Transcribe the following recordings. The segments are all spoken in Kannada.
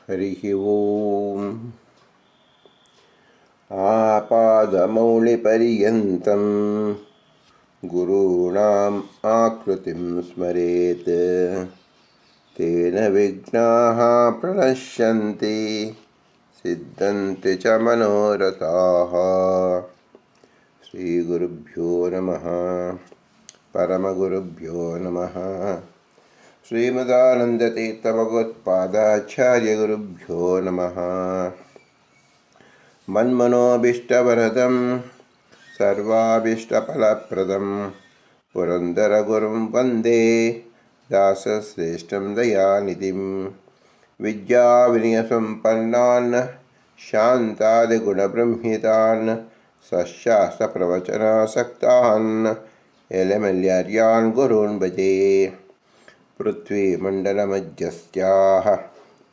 ಹರಿಃ ಓಂ. ಆಪಾದಮೌಳಿಪರ್ಯಂతం ಗುರುಣಾಂ ಆಕೃತಿಂ ಸ್ಮರೇತ್ ತೇನ ವಿಘ್ನಾಃ ಪ್ರಣಶ್ಯಂತಿ ಸಿದ್ಧಂತಿ ಚ ಮನೋರಥಾಃ. ಶ್ರೀ ಗುರುಭ್ಯೋ ನಮಃ. ಪರಮಗುರುಭ್ಯೋ ನಮಃ. ಶ್ರೀಮದಾನಂದತೀರ್ಥಭಗವತ್ಪಾದಾಚಾರ್ಯಗುರುಭ್ಯೋ ನಮಃ. ಮನ್ಮನೋಭೀಷ್ಟವರದಂ ಸರ್ವಾಭೀಷ್ಟಫಲಪ್ರದಂ ಪುರಂದರಗುರುಂ ವಂದೇ ದಾಸಶ್ರೇಷ್ಠಂ ದಯಾನಿಧಿಂ. ವಿದ್ಯಾವಿನಯಸಂಪನ್ನಾನ್ ಶಾಂತಾದಿಗುಣಬೃಂಹಿತಾನ್ ಸಶಾಸ್ತ್ರಪ್ರವಚನಾಸಕ್ತಾನ್ ಎಲೆಮಲ್ಯಾರ್ಯಾನ್ ಗುರೂನ್ ಭಜೆ. ಪೃಥ್ವೀಮಂಡಲಮಧ್ಯಸ್ಥ್ಯಾಃ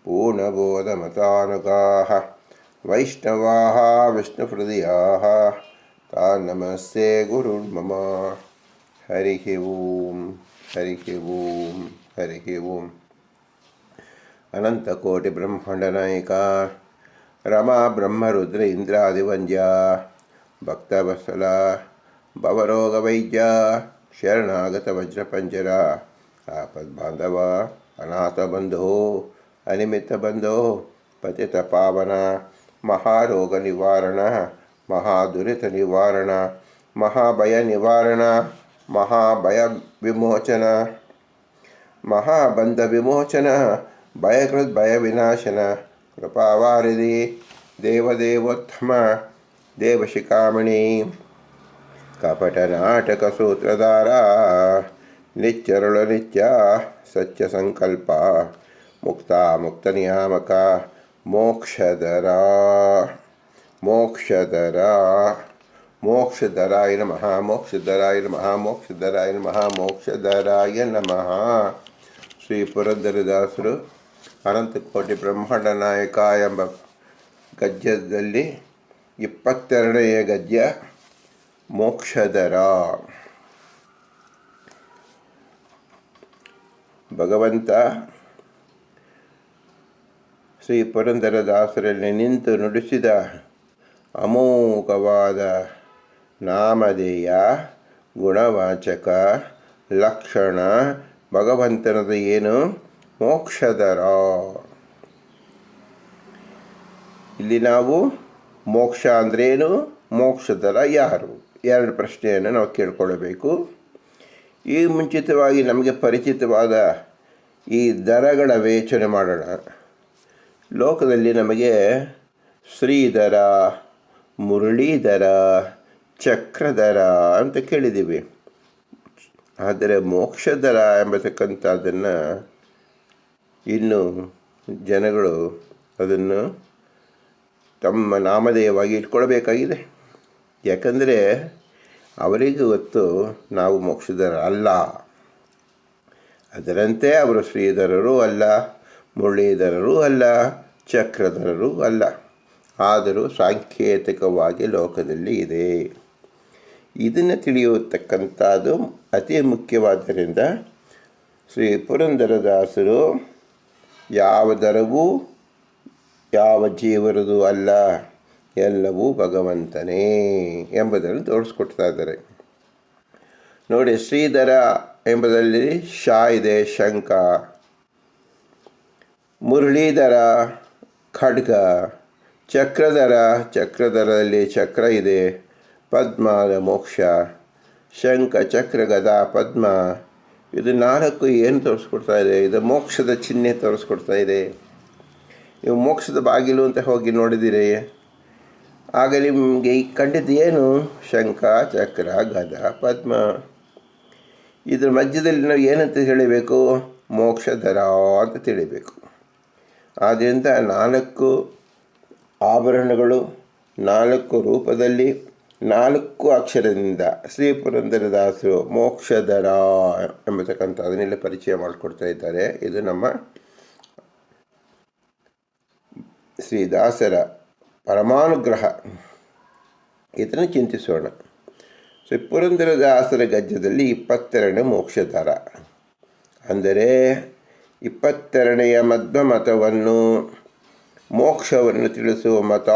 ಪೂರ್ಣಬೋಧಮತಾನುಗಾಃ ವೈಷ್ಣವಾಃ ವಿಷ್ಣುಹೃದಯಾಃ ತಾನ್ ನಮಸ್ತೆ ಗುರುನ್ ಮಮ. ಹರಿಃ ಓಂ. ಹರಿಃ ಓಂ. ಹರಿಃ ಓಂ. ಅನಂತಕೋಟಿ ಬ್ರಹ್ಮಾಂಡನಾಯಕ ರಮಾ ಬ್ರಹ್ಮರುದ್ರ ಇಂದ್ರಾದಿವಂದ್ಯ ಭಕ್ತವತ್ಸಲ ಭವರೋಗವೈದ್ಯ ಶರಣಾಗತ ವಜ್ರಪಂಜರ ಆಪದ್ಬಾಂಧವ ಅನಾಥಬಂಧೋ ಅನಿಮಿತ್ತಬಂಧೋ ಪತಿತ ಪಾವನ ಮಹಾರೋಗ ನಿವಾರಣ ಮಹಾದುರಿತ ನಿವಾರಣ ಮಹಾಭಯ ನಿವಾರಣ ಮಹಾಭಯ ವಿಮೋಚನ ಮಹಾಬಂಧ ವಿಮೋಚನ ಭಯಕೃತ್ ಭಯ ವಿನಾಶನ ಕೃಪಾವಾರಿಧಿ ದೇವದೇವೋತ್ತಮ ದೇವಶಿಖಾಮಣಿ ಕಪಟ ನಾಟಕ ಸೂತ್ರಧಾರ ನಿಚ್ಚರುಳ ನಿತ್ಯ ಸತ್ಯ ಸಂಕಲ್ಪ ಮುಕ್ತ ಮುಕ್ತ ನಿಯಾಮಕ ಮೋಕ್ಷದರ ಮೋಕ್ಷದರ ಮೋಕ್ಷದರಾಯ ನಮಃ. ಮೋಕ್ಷದರಾಯ ನಮಃ. ಮೋಕ್ಷದರಾಯ ನಮಃ. ಮೋಕ್ಷದರಾಯ ನಮಃ. ಶ್ರೀ ಪುರಂದರದಾಸರು ಅನಂತಕೋಟಿ ಬ್ರಹ್ಮಾಂಡ ನಾಯಕ ಎಂಬ ಗದ್ಯದಲ್ಲಿ 22ನೇ ಗದ್ಯ ಮೋಕ್ಷದರ. ಭಗವಂತ ಶ್ರೀ ಪುರಂದರದಾಸರಲ್ಲಿ ನಿಂತು ನುಡಿಸಿದ ಅಮೋಘವಾದ ನಾಮಧೇಯ ಗುಣವಾಚಕ ಲಕ್ಷಣ ಭಗವಂತನದು ಏನು? ಮೋಕ್ಷದರ. ಇಲ್ಲಿ ನಾವು ಮೋಕ್ಷ ಅಂದ್ರೇನು, ಮೋಕ್ಷದರ ಯಾರು, ಎರಡು ಪ್ರಶ್ನೆಯನ್ನು ನಾವು ಕೇಳ್ಕೊಳ್ಬೇಕು. ಈ ಮುಂಚಿತವಾಗಿ ನಮಗೆ ಪರಿಚಿತವಾದ ಈ ದರಗಳ ವಿವೇಚನೆ ಮಾಡೋಣ. ಲೋಕದಲ್ಲಿ ನಮಗೆ ಶ್ರೀಧರ, ಮುರಳೀಧರ, ಚಕ್ರಧರ ಅಂತ ಕೇಳಿದ್ದೀವಿ. ಆದರೆ ಮೋಕ್ಷಧರ ಎಂಬತಕ್ಕಂಥದ್ದನ್ನು ಇನ್ನು ಜನಗಳು ಅದನ್ನು ತಮ್ಮ ನಾಮಧೇಯವಾಗಿ ಇಟ್ಕೊಳ್ಬೇಕಾಗಿದೆ. ಯಾಕಂದರೆ ಅವರಿಗೆ ಗೊತ್ತು ನಾವು ಮೋಕ್ಷಧರ ಅಲ್ಲ. ಅದರಂತೆ ಅವರು ಶ್ರೀಧರರೂ ಅಲ್ಲ, ಮುರಳೀಧರರೂ ಅಲ್ಲ, ಚಕ್ರಧರರೂ ಅಲ್ಲ. ಆದರೂ ಸಾಂಕೇತಿಕವಾಗಿ ಲೋಕದಲ್ಲಿ ಇದೆ. ಇದನ್ನು ತಿಳಿಯತಕ್ಕಂಥದ್ದು ಅತಿ ಮುಖ್ಯವಾದ್ದರಿಂದ ಶ್ರೀ ಪುರಂದರದಾಸರು ಯಾವ ದರವೂ ಯಾವ ಜೀವರದು ಅಲ್ಲ, ಎಲ್ಲವೂ ಭಗವಂತನೇ ಎಂಬುದನ್ನು ತೋರಿಸ್ಕೊಡ್ತಾ ಇದ್ದಾರೆ. ನೋಡಿ, ಶ್ರೀಧರ ಎಂಬುದರಲ್ಲಿ ಶಾ ಇದೆ, ಶಂಖ. ಮುರಳೀಧರ ಖಡ್ಗ. ಚಕ್ರಧರ, ಚಕ್ರಧರದಲ್ಲಿ ಚಕ್ರ ಇದೆ, ಪದ್ಮದ ಮೋಕ್ಷ. ಶಂಖ, ಚಕ್ರ, ಗದಾ, ಪದ್ಮ, ಇದು 4 ಏನು ತೋರಿಸ್ಕೊಡ್ತಾ ಇದೆ? ಇದು ಮೋಕ್ಷದ ಚಿಹ್ನೆ ತೋರಿಸ್ಕೊಡ್ತಾ ಇದೆ. ನೀವು ಮೋಕ್ಷದ ಬಾಗಿಲು ಅಂತ ಹೋಗಿ ನೋಡಿದ್ದೀರಿ, ಆಗ ನಿಮಗೆ ಈ ಕಂಡಿದ್ದು ಏನು? ಶಂಖ, ಚಕ್ರ, ಗದ, ಪದ್ಮ. ಇದರ ಮಧ್ಯದಲ್ಲಿ ನಾವು ಏನಂತ ತಿಳಿಬೇಕು? ಮೋಕ್ಷಧರ ಅಂತ ತಿಳಿಬೇಕು. ಆದ್ದರಿಂದ 4 ಆಭರಣಗಳು, 4 ರೂಪದಲ್ಲಿ, 4 ಅಕ್ಷರದಿಂದ ಶ್ರೀ ಪುರಂದರದಾಸರು ಮೋಕ್ಷಧರ ಎಂಬತಕ್ಕಂಥ ಅದನ್ನೆಲ್ಲ ಪರಿಚಯ ಮಾಡಿಕೊಡ್ತಾ ಇದ್ದಾರೆ. ಇದು ನಮ್ಮ ಶ್ರೀದಾಸರ ಪರಮಾನುಗ್ರಹ. ಇದನ್ನು ಚಿಂತಿಸೋಣ. ಶ್ರೀ ಪುರಂದರದಾಸರ ಗದ್ಯದಲ್ಲಿ 22ನೇ ಮೋಕ್ಷಧರ ಅಂದರೆ 22ನೆಯ ಮಧ್ವ ಮತವನ್ನು ಮೋಕ್ಷವನ್ನು ತಿಳಿಸುವ ಮತ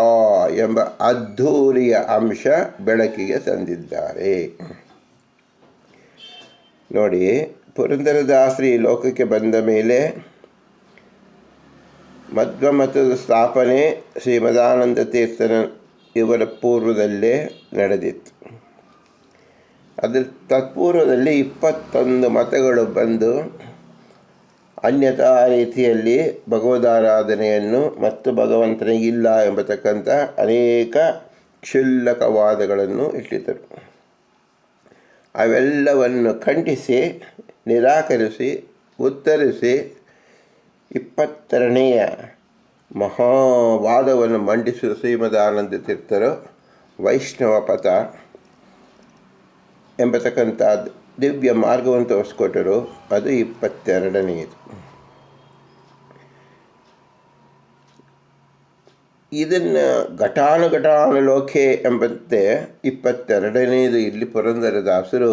ಎಂಬ ಅದ್ಧೂರಿಯ ಅಂಶ ಬೆಳಕಿಗೆ ತಂದಿದ್ದಾರೆ. ನೋಡಿ, ಪುರಂದರದಾಸರು ಈ ಲೋಕಕ್ಕೆ ಬಂದ ಮೇಲೆ ಮಧ್ವಮತದ ಸ್ಥಾಪನೆ ಶ್ರೀಮದಾನಂದ ತೀರ್ಥನ ಇವರ ಪೂರ್ವದಲ್ಲೇ ನಡೆದಿತ್ತು. ಅದರ ತತ್ಪೂರ್ವದಲ್ಲಿ 21 ಮತಗಳು ಬಂದು ಅನ್ಯತಾ ರೀತಿಯಲ್ಲಿ ಭಗವದಾರಾಧನೆಯನ್ನು ಮತ್ತು ಭಗವಂತನಿಗಿಲ್ಲ ಎಂಬತಕ್ಕಂಥ ಅನೇಕ ಕ್ಷುಲ್ಲಕವಾದಗಳನ್ನು ಇಟ್ಟಿದ್ದರು. ಅವೆಲ್ಲವನ್ನು ಖಂಡಿಸಿ, ನಿರಾಕರಿಸಿ, ಉತ್ತರಿಸಿ 22ನೆಯ ಮಹಾವಾದವನ್ನು ಮಂಡಿಸುವ ಶ್ರೀಮದಾನಂದ ತೀರ್ಥರು ವೈಷ್ಣವ ಪಥ ಎಂಬತಕ್ಕಂಥ ದಿವ್ಯ ಮಾರ್ಗವನ್ನು ತೋರಿಸ್ಕೊಟ್ಟರು. ಅದು 22ನೇದು. ಇದನ್ನು ಘಟಾನುಘಟಾನು ಲೋಕೆ ಎಂಬಂತೆ 22ನೇದು ಇಲ್ಲಿ ಪುರಂದರದಾಸರು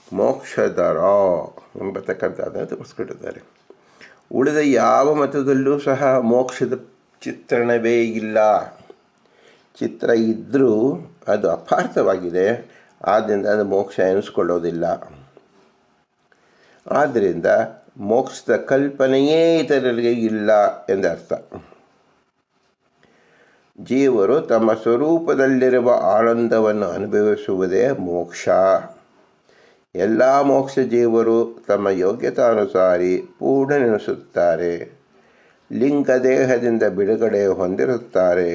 ಮೋಕ್ಷದರ ಎಂಬತಕ್ಕಂಥದ್ದನ್ನು ತೋರಿಸ್ಕೊಟ್ಟಿದ್ದಾರೆ. ಉಳಿದ ಯಾವ ಮತದಲ್ಲೂ ಸಹ ಮೋಕ್ಷದ ಚಿತ್ರಣವೇ ಇಲ್ಲ. ಚಿತ್ರ ಇದ್ದರೂ ಅದು ಅಪಾರ್ಥವಾಗಿದೆ, ಆದ್ದರಿಂದ ಅದು ಮೋಕ್ಷ ಎನಿಸ್ಕೊಳ್ಳೋದಿಲ್ಲ. ಆದ್ದರಿಂದ ಮೋಕ್ಷದ ಕಲ್ಪನೆಯೇ ಇತರರಿಗೆ ಇಲ್ಲ ಎಂದರ್ಥ. ಜೀವರು ತಮ್ಮ ಸ್ವರೂಪದಲ್ಲಿರುವ ಆನಂದವನ್ನು ಅನುಭವಿಸುವುದೇ ಮೋಕ್ಷ. ಎಲ್ಲ ಮೋಕ್ಷ ಜೀವರು ತಮ್ಮ ಯೋಗ್ಯತಾನುಸಾರಿ ಪೂರ್ಣನೆನಿಸುತ್ತಾರೆ. ಲಿಂಗದೇಹದಿಂದ ಬಿಡುಗಡೆ ಹೊಂದಿರುತ್ತಾರೆ.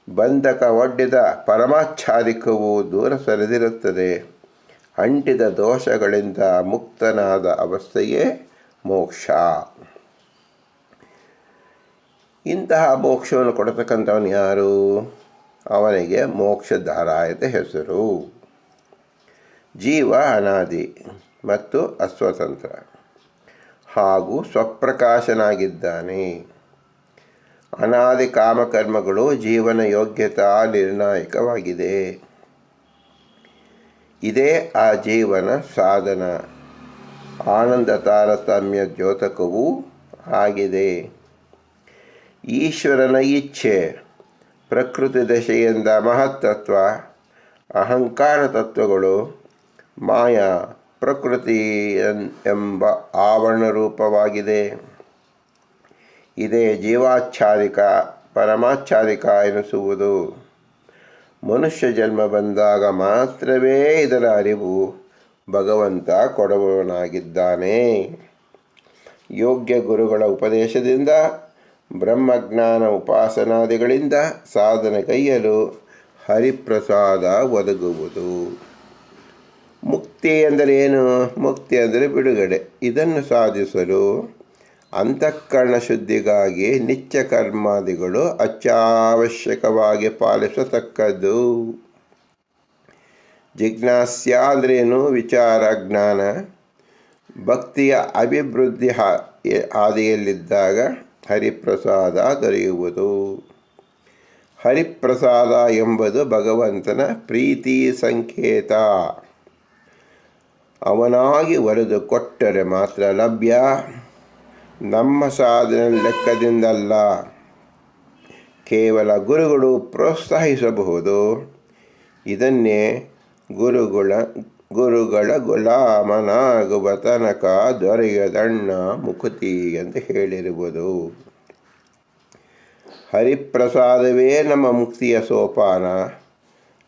ಬಂಧಕ ಒಡ್ಡಿದ ಪರಮಾಚ್ಛಾದಿಕವು ದೂರ ಸರಿದಿರುತ್ತದೆ. ಅಂಟಿದ ದೋಷಗಳಿಂದ ಮುಕ್ತನಾದ ಅವಸ್ಥೆಯೇ ಮೋಕ್ಷ. ಇಂತಹ ಮೋಕ್ಷವನ್ನು ಕೊಡತಕ್ಕಂಥವನು ಯಾರು? ಅವನಿಗೆ ಮೋಕ್ಷಧಾರ ಅಂತ ಹೆಸರು. ಜೀವ ಅನಾದಿ ಮತ್ತು ಅಸ್ವತಂತ್ರ ಹಾಗೂ ಸ್ವಪ್ರಕಾಶನಾಗಿದ್ದಾನೆ. ಅನಾದಿ ಕಾಮಕರ್ಮಗಳು ಜೀವನ ಯೋಗ್ಯತಾ ನಿರ್ಣಾಯಕವಾಗಿದೆ. ಇದೇ ಆ ಜೀವನ ಸಾಧನ. ಆನಂದ ತಾರತಮ್ಯ ದ್ಯೋತಕವೂ ಆಗಿದೆ. ಈಶ್ವರನ ಇಚ್ಛೆ, ಪ್ರಕೃತಿ ದಶೆಯಿಂದ ಮಹತ್ತತ್ವ, ಅಹಂಕಾರ ತತ್ವಗಳು, ಮಾಯಾ ಪ್ರಕೃತಿ ಎಂಬ ಆವರಣ ರೂಪವಾಗಿದೆ. ಇದೇ ಜೀವಾಚ್ಛಾದಿಕ ಪರಮಾಚ್ಛಾದಿಕ ಎನಿಸುವುದು. ಮನುಷ್ಯ ಜನ್ಮ ಬಂದಾಗ ಮಾತ್ರವೇ ಇದರ ಅರಿವು ಭಗವಂತ ಕೊಡುವವನಾಗಿದ್ದಾನೆ. ಯೋಗ್ಯ ಗುರುಗಳ ಉಪದೇಶದಿಂದ, ಬ್ರಹ್ಮಜ್ಞಾನ ಉಪಾಸನಾದಿಗಳಿಂದ ಸಾಧನೆಗೈಯಲು ಹರಿಪ್ರಸಾದ ಒದಗುವುದು. ಮುಕ್ತಿ ಎಂದರೆ ಏನು? ಮುಕ್ತಿ ಅಂದರೆ ಬಿಡುಗಡೆ. ಇದನ್ನು ಸಾಧಿಸಲು ಅಂತಃಕರಣ ಶುದ್ಧಿಗಾಗಿ ನಿತ್ಯ ಕರ್ಮಾದಿಗಳು ಅತ್ಯವಶ್ಯಕವಾಗಿ ಪಾಲಿಸತಕ್ಕದ್ದು. ಜಿಜ್ಞಾಸ್ಯ ಅಂದ್ರೇನು? ವಿಚಾರ, ಜ್ಞಾನ, ಭಕ್ತಿಯ ಅಭಿವೃದ್ಧಿ ಹಾದಿಯಲ್ಲಿದ್ದಾಗ ಹರಿಪ್ರಸಾದ ದೊರೆಯುವುದು. ಹರಿಪ್ರಸಾದ ಎಂಬುದು ಭಗವಂತನ ಪ್ರೀತಿ ಸಂಕೇತ. ಅವನಾಗಿ ಒರೆದು ಕೊಟ್ಟರೆ ಮಾತ್ರ ಲಭ್ಯ. ನಮ್ಮ ಸಾಧನೆ ಲೆಕ್ಕದಿಂದಲ್ಲ. ಕೇವಲ ಗುರುಗಳು ಪ್ರೋತ್ಸಾಹಿಸಬಹುದು. ಇದನ್ನೇ ಗುರುಗಳ ಗುಲಾಮನಾಗುವ ತನಕ ದೊರೆಯದಣ್ಣ ಮುಕುತಿ ಎಂದು ಹೇಳಿರುವುದು. ಹರಿಪ್ರಸಾದವೇ ನಮ್ಮ ಮುಕ್ತಿಯ ಸೋಪಾನ.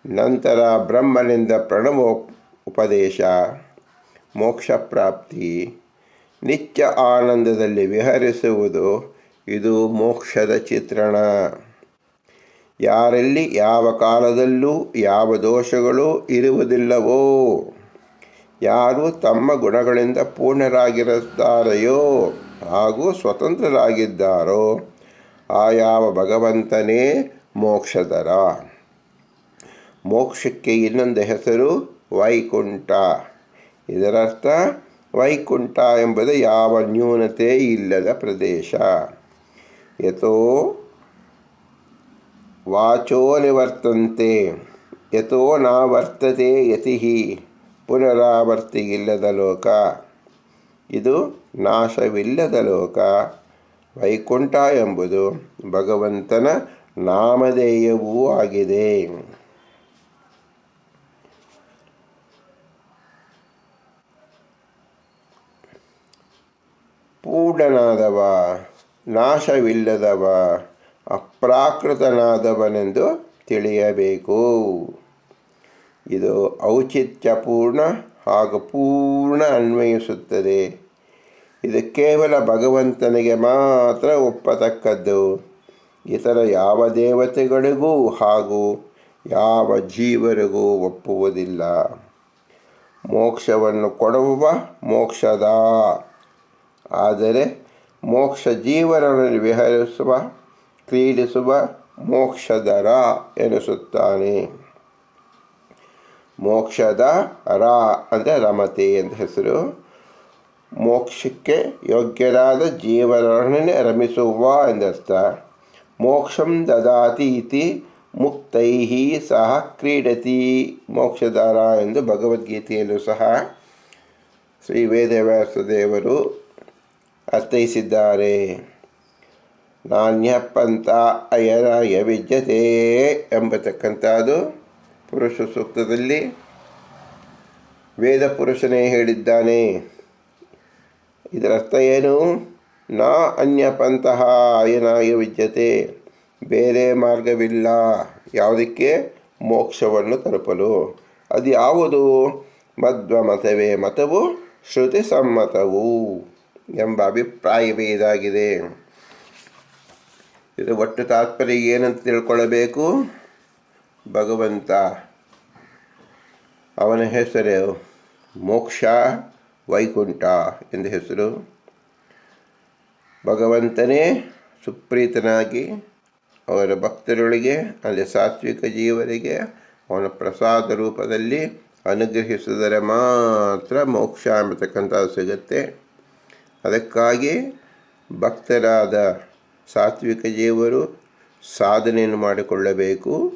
ನಂತರ ಬ್ರಹ್ಮನಿಂದ ಪ್ರಣವ ಉಪದೇಶ, ಮೋಕ್ಷ ಪ್ರಾಪ್ತಿ, ನಿತ್ಯ ಆನಂದದಲ್ಲಿ ವಿಹರಿಸುವುದು. ಇದು ಮೋಕ್ಷದ ಚಿತ್ರಣ. ಯಾರಲ್ಲಿ ಯಾವ ಕಾಲದಲ್ಲೂ ಯಾವ ದೋಷಗಳು ಇರುವುದಿಲ್ಲವೋ, ಯಾರು ತಮ್ಮ ಗುಣಗಳಿಂದ ಪೂರ್ಣರಾಗಿರುತ್ತಾರೆಯೋ ಹಾಗೂ ಸ್ವತಂತ್ರರಾಗಿದ್ದಾರೋ ಆ ಯಾವ ಭಗವಂತನೇ ಮೋಕ್ಷದರ. ಮೋಕ್ಷಕ್ಕೆ ಇನ್ನೊಂದು ಹೆಸರು ವೈಕುಂಠ. ಇದರರ್ಥ ವೈಕುಂಠ ಎಂಬುದು ಯಾವ ನ್ಯೂನತೆ ಇಲ್ಲದ ಪ್ರದೇಶ. ಯತೋ ವಾಚೋ ನಿವರ್ತಂತೆ ಯತೋ ನ ವರ್ತತೆ ಯತಿ ಪುನರಾವರ್ತಿಗಿಲ್ಲದ ಲೋಕ. ಇದು ನಾಶವಿಲ್ಲದ ಲೋಕ. ವೈಕುಂಠ ಎಂಬುದು ಭಗವಂತನ ನಾಮಧೇಯವೂ ಆಗಿದೆ. ಪೂರ್ಣನಾದವ, ನಾಶವಿಲ್ಲದವ, ಅಪ್ರಾಕೃತನಾದವನೆಂದು ತಿಳಿಯಬೇಕು. ಇದು ಔಚಿತ್ಯಪೂರ್ಣ ಹಾಗೂ ಪೂರ್ಣ ಅನ್ವಯಿಸುತ್ತದೆ. ಇದು ಕೇವಲ ಭಗವಂತನಿಗೆ ಮಾತ್ರ ಒಪ್ಪತಕ್ಕದ್ದು. ಇತರ ಯಾವ ದೇವತೆಗಳಿಗೂ ಹಾಗೂ ಯಾವ ಜೀವರಿಗೂ ಒಪ್ಪುವುದಿಲ್ಲ. ಮೋಕ್ಷವನ್ನು ಕೊಡುವ ಮೋಕ್ಷದ, ಆದರೆ ಮೋಕ್ಷ ಜೀವನದಲ್ಲಿ ವಿಹರಿಸುವ, ಕ್ರೀಡಿಸುವ ಮೋಕ್ಷದರ ಎನಿಸುತ್ತಾನೆ. ಮೋಕ್ಷದ ರ ಅಂದರೆ ರಮತೆ ಅಂತ ಹೆಸರು. ಮೋಕ್ಷಕ್ಕೆ ಯೋಗ್ಯರಾದ ಜೀವನವನ್ನೇ ರಮಿಸುವ ಎಂದರ್ಥ. ಮೋಕ್ಷಂ ದದಾತಿ ಇತಿ ಮುಕ್ತೈ ಸಹ ಕ್ರೀಡತಿ ಮೋಕ್ಷದಾರ ಎಂದು ಭಗವದ್ಗೀತೆಯಲ್ಲೂ ಸಹ ಶ್ರೀ ವೇದವ್ಯಾಸ ದೇವರು ಅರ್ಥೈಸಿದ್ದಾರೆ. ನಾಣ್ಯ ಪಂಥ ಅಯನಾಯ ವಿದ್ಯತೆ ಎಂಬತಕ್ಕಂಥದ್ದು ಪುರುಷ ಸೂಕ್ತದಲ್ಲಿ ವೇದ ಪುರುಷನೇ ಹೇಳಿದ್ದಾನೆ. ಇದರ ಅರ್ಥ ಏನು? ನಾ ಅನ್ಯ ಪಂಥಃ ಅಯನಾಯ ವಿದ್ಯತೆ, ಬೇರೆ ಮಾರ್ಗವಿಲ್ಲ ಯಾವುದಕ್ಕೆ? ಮೋಕ್ಷವನ್ನು ತಲುಪಲು. ಅದು ಯಾವುದು? ಮಧ್ವಮತವೇ ಮತವು ಶ್ರುತಿ ಸಮ್ಮತವು ಎಂಬ ಅಭಿಪ್ರಾಯವೇ ಇದಾಗಿದೆ. ಇದು ಒಟ್ಟು ತಾತ್ಪರ್ಯ ಏನಂತ ತಿಳ್ಕೊಳ್ಳಬೇಕು. ಭಗವಂತ, ಅವನ ಹೆಸರು ಮೋಕ್ಷ, ವೈಕುಂಠ ಎಂದು ಹೆಸರು. ಭಗವಂತನೇ ಸುಪ್ರೀತನಾಗಿ ಅವರ ಭಕ್ತರೊಳಗೆ, ಅಲ್ಲಿ ಸಾತ್ವಿಕ ಜೀವರಿಗೆ ಅವನ ಪ್ರಸಾದ ರೂಪದಲ್ಲಿ ಅನುಗ್ರಹಿಸಿದರೆ ಮಾತ್ರ ಮೋಕ್ಷ ಎಂಬತಕ್ಕಂಥದ್ದು ಸಿಗುತ್ತೆ. ಅದಕ್ಕಾಗಿ ಭಕ್ತರಾದ ಸಾತ್ವಿಕ ಜೀವರು ಸಾಧನೆಯನ್ನು ಮಾಡಿಕೊಳ್ಳಬೇಕು.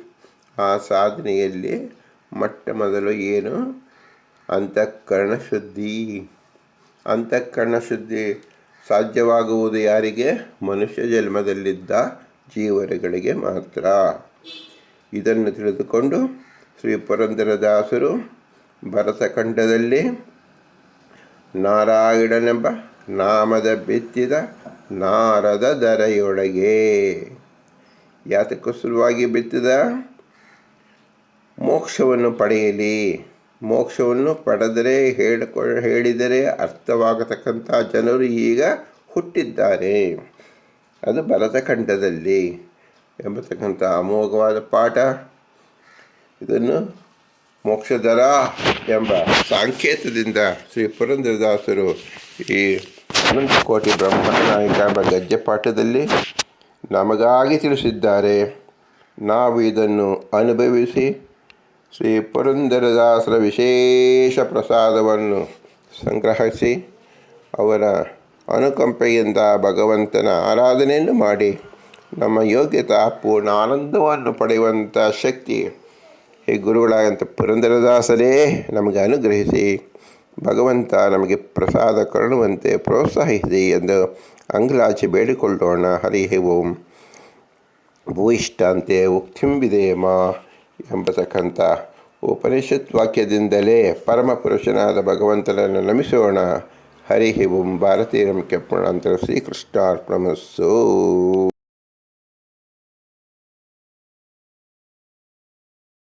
ಆ ಸಾಧನೆಯಲ್ಲಿ ಮೊಟ್ಟ ಮೊದಲು ಏನು? ಅಂತಃಕರಣ ಶುದ್ಧಿ. ಅಂತಃಕರಣ ಶುದ್ಧಿ ಸಾಧ್ಯವಾಗುವುದು ಯಾರಿಗೆ? ಮನುಷ್ಯ ಜನ್ಮದಲ್ಲಿದ್ದ ಜೀವರುಗಳಿಗೆ ಮಾತ್ರ. ಇದನ್ನು ತಿಳಿದುಕೊಂಡು ಶ್ರೀ ಪುರಂದರದಾಸರು ಭರತಖಂಡದಲ್ಲಿ ನಾರಾಯಣನೆಂಬ ನಾಮದ ಬಿತ್ತಿದ ನಾರದ ಧರೆಯೊಳಗೆ ಯಾತಕ್ಕೋಸ್ಕರವಾಗಿ ಬಿತ್ತಿದ? ಮೋಕ್ಷವನ್ನು ಪಡೆಯಲಿ. ಮೋಕ್ಷವನ್ನು ಪಡೆದರೆ ಹೇಳಿದರೆ ಅರ್ಥವಾಗತಕ್ಕಂಥ ಜನರು ಈಗ ಹುಟ್ಟಿದ್ದಾರೆ. ಅದು ಭರತಖಂಡದಲ್ಲಿ ಎಂಬತಕ್ಕಂಥ ಅಮೋಘವಾದ ಪಾಠ. ಇದನ್ನು ಮೋಕ್ಷದರ ಎಂಬ ಸಾಂಕೇತದಿಂದ ಶ್ರೀ ಪುರಂದರದಾಸರು ಈ ಅನಂತ ಕೋಟಿ ಬ್ರಹ್ಮನಾಯಕ ಎಂಬ ಗದ್ಯ ಪಾಠದಲ್ಲಿ ನಮಗಾಗಿ ತಿಳಿಸಿದ್ದಾರೆ. ನಾವು ಇದನ್ನು ಅನುಭವಿಸಿ ಶ್ರೀ ಪುರಂದರದಾಸರ ವಿಶೇಷ ಪ್ರಸಾದವನ್ನು ಸಂಗ್ರಹಿಸಿ ಅವರ ಅನುಕಂಪೆಯಿಂದ ಭಗವಂತನ ಆರಾಧನೆಯನ್ನು ಮಾಡಿ ನಮ್ಮ ಯೋಗ್ಯತಾ ಪೂರ್ಣ ಆನಂದವನ್ನು ಪಡೆಯುವಂಥ ಶಕ್ತಿ ಈ ಗುರುಗಳಾದಂಥ ಪುರಂದರದಾಸರೇ ನಮಗೆ ಅನುಗ್ರಹಿಸಿ ಭಗವಂತ ನಮಗೆ ಪ್ರಸಾದ ಕರುಣುವಂತೆ ಪ್ರೋತ್ಸಾಹಿಸಿ ಎಂದು ಅಂಗಲಾಚಿ ಬೇಡಿಕೊಳ್ಳೋಣ. ಹರಿ ಓಂ. ಭೂಯಿಷ್ಠಾಂತೆ ಉಕ್ತಿಂ ವಿಧೇಮ ಎಂಬತಕ್ಕಂಥ ಉಪನಿಷತ್ ವಾಕ್ಯದಿಂದಲೇ ಪರಮಪುರುಷನಾದ ಭಗವಂತನನ್ನು ನಮಿಸೋಣ. ಹರಿ ಓಂ. ಭಾರತೀಯ ಕೆಪ್ಪಣಾಂತರ ಶ್ರೀಕೃಷ್ಣಾರ್ಪಣಮಸ್ಸು.